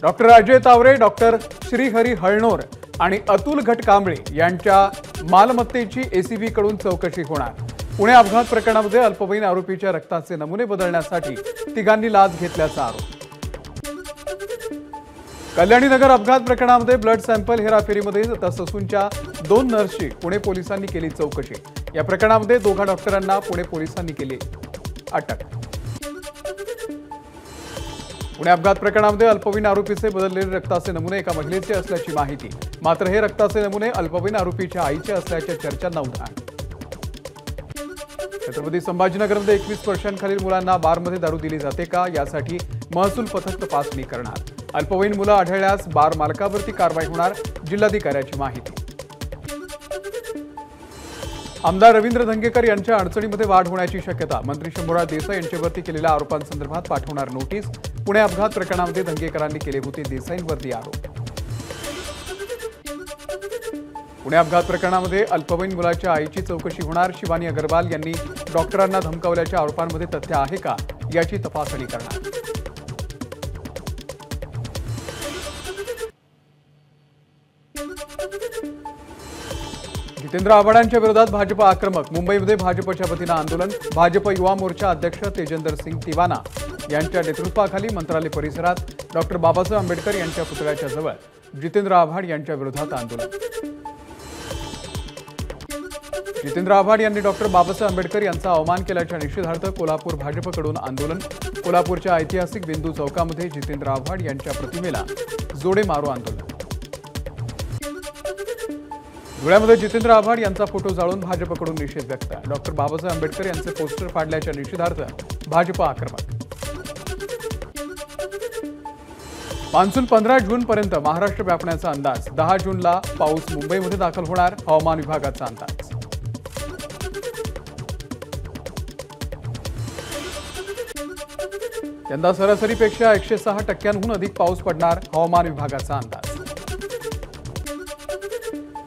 Doctor Ajay Taware, doctor Shrihari हळणोर आणि अतुल घटकांबळे यांच्या मालमत्तेची एसीबी कडून चौकशी होणार। पुणे अपघात प्रकरणामध्ये अल्पवयीन आरोपीच्या रक्ताचे नमुने बदलण्यासाठी तिघांनी लाच घेतल्याचा आरोप। कल्याणी नगर अपघात प्रकरणामध्ये ब्लड सॅम्पल हेराफेरीमध्ये ससूनच्या 2 नर्सची पुणे पोलिसांनी केली चौकशी। या प्रकरणामध्ये दोघा डॉक्टरांना पुणे पोलिसांनी केली अटक। पुणे अपघात प्रकरणामध्ये अल्पवयीन आरोपीचे बदललेले रक्ताचे नमुने एका महिलेचे असल्याची माहिती। मात्र हे रक्ताचे नमुने अल्पवयीन आरोपीच्या आईचे असल्याच्या चर्चांना उधाण। छत्रपती संभाजीनगरमध्ये 21 वर्षांखालील मुलांना बारमध्ये दारू दिली जाते का यासाठी महसूल पथक तपासणी करणार। अल्पवयीन मुलं आढळल्यास बार मालकावरती कारवाई होणार, जिल्हाधिकाऱ्याची माहिती। आमदार रवींद्र धंगेकर यांच्या अडचणीमध्ये वाढ होण्याची शक्यता। मंत्री शंभूराज देसाई यांच्यावरती केलेल्या आरोपांसंदर्भात पाठवणार नोटीस। पुणे अपघात प्रकरणामध्ये धंगेकरांनी केले होते देसाईंवरती आरोप। पुणे अपघात प्रकरणामध्ये अल्पवयीन मुलाच्या आईची चौकशी होणार। शिवानी अग्रवाल यांनी डॉक्टरांना धमकावल्याच्या आरोपांमध्ये तथ्य आहे का याची तपासणी करणार। जितेंद्र आव्हाडांच्या विरोधात भाजप आक्रमक। मुंबईमध्ये भाजपच्या वतीने आंदोलन। भाजप युवा मोर्चा अध्यक्ष तेजेंदर सिंग तिवाना यांच्या नेतृत्वाखाली मंत्रालय परिसरात डॉक्टर बाबासाहेब आंबेडकर यांच्या पुतळ्याच्या जवळ जितेंद्र आव्हाड यांच्या विरोधात आंदोलन। जितेंद्र आव्हाड यांनी डॉक्टर बाबासाहेब आंबेडकर यांचा अवमान केल्याच्या निषेधार्थ कोल्हापूर भाजपकडून आंदोलन। कोल्हापूरच्या ऐतिहासिक बिंदू चौकामध्ये जितेंद्र आव्हाड यांच्या प्रतिमेला जोडे मारो आंदोलन। धुळ्यामध्ये जितेंद्र आव्हाड यांचा फोटो जाळून भाजपकडून निषेध व्यक्त। डॉक्टर बाबासाहेब आंबेडकर यांचे पोस्टर फाडल्याच्या निषेधार्थ भाजप आक्रमक। मान्सून 15 जूनपर्यंत महाराष्ट्र व्यापण्याचा अंदाज। 10 जूनला पाऊस मुंबईमध्ये दाखल होणार, हवामान विभागाचा अंदाज। यंदा सरासरीपेक्षा 106% अधिक पाऊस पडणार, हवामान विभागाचा अंदाज।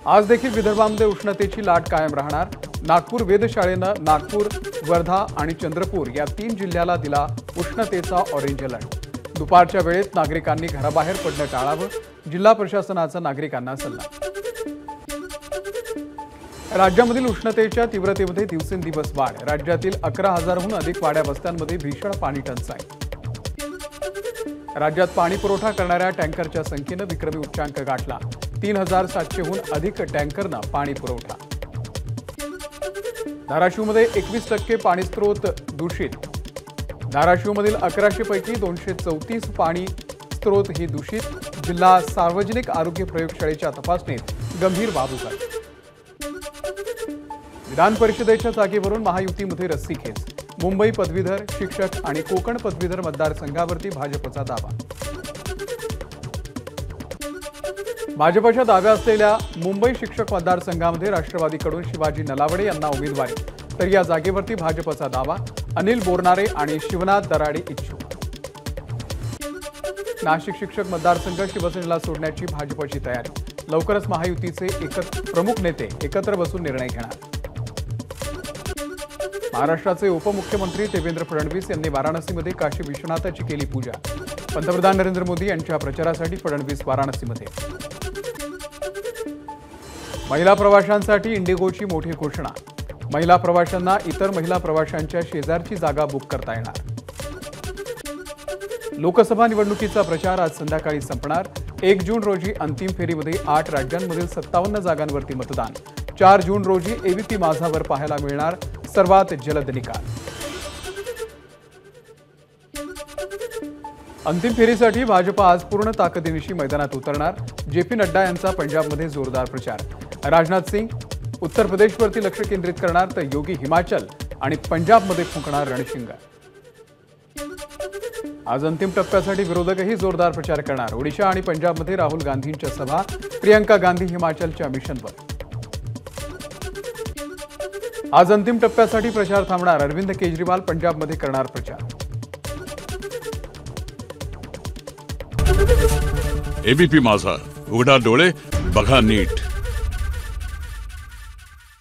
आज देखील विदर्भामध्ये उष्णतेची लाट कायम राहणार। नागपूर वेधशाळेनं नागपूर, वर्धा आणि चंद्रपूर या 3 जिल्ह्याला दिला उष्णतेचा ऑरेंज अलर्ट। दुपारच्या वेळेत नागरिकांनी घराबाहेर पडणं टाळावं, जिल्हा प्रशासनाचा नागरिकांना सल्ला। राज्यामधील उष्णतेच्या तीव्रतेमध्ये दिवसेंदिवस वाढ। राज्यातील 11,000हून अधिक वाड्या वस्त्यांमध्ये भीषण पाणी टंचाई। राज्यात पाणी पुरवठा करणाऱ्या टँकरच्या संख्येनं विक्रमी उच्चांक गाठला। 3,700हून अधिक टँकरनं पाणी पुरवठा। धाराशिवमध्ये 21% पाणी स्त्रोत दूषित। धाराशिवमधील 1100 पैकी 234 पाणी स्त्रोत ही दूषित। जिल्हा सार्वजनिक आरोग्य प्रयोगशाळेच्या तपासणीत गंभीर बाब उघड। विधान परिषदेच्या जागेवरून महायुतीमध्ये रस्सीखेच। मुंबई पदवीधर, शिक्षक आणि कोकण पदवीधर मतदारसंघावरती भाजपचा दावा। भाजपच्या दाव्या असलेल्या मुंबई शिक्षक मतदारसंघामध्ये राष्ट्रवादीकडून शिवाजी नलावडे यांना उमेदवारी, तर या जागेवरती भाजपचा दावा। अनिल बोरनारे आणि शिवनाथ दराडे इच्छुक। नाशिक शिक्षक मतदारसंघ शिवसेनेला सोडण्याची भाजपची तयारी। लवकरच महायुतीचे प्रमुख नेते एकत्र बसून निर्णय घेणार। महाराष्ट्राचे उपमुख्यमंत्री देवेंद्र फडणवीस यांनी वाराणसीमध्ये काशी विश्वनाथाची केली पूजा। पंतप्रधान नरेंद्र मोदी यांच्या प्रचारासाठी फडणवीस वाराणसीमध्ये। महिला प्रवाशांसाठी इंडिगोची मोठी घोषणा। महिला प्रवाशांना इतर महिला प्रवाशांच्या शेजारची जागा बुक करता येणार। लोकसभा निवडणुकीचा प्रचार आज संध्याकाळी संपणार। 1 जून रोजी अंतिम फेरीमध्ये 8 राज्यांमधील 57 जागांवरती मतदान। 4 जून रोजी एबीपी माझावर पाहायला मिळणार सर्वात जलद निकाल। अंतिम फेरीसाठी भाजप आज पूर्ण ताकदीनिशी मैदानात उतरणार। जेपी नड्डा यांचा पंजाबमध्ये जोरदार प्रचार। राजनाथ सिंग उत्तर प्रदेशवरती लक्ष केंद्रित करणार, तर योगी हिमाचल आणि पंजाबमध्ये फुंकणार रणशिंग। आज अंतिम टप्प्यासाठी विरोधकही जोरदार प्रचार करणार। ओडिशा आणि पंजाबमध्ये राहुल गांधींच्या सभा। प्रियंका गांधी हिमाचलच्या मिशनवर। आज अंतिम टप्प्यासाठी प्रचार थांबणार। अरविंद केजरीवाल पंजाबमध्ये करणार प्रचार। एबीपी माझा, उघडा डोळे बघा नीट।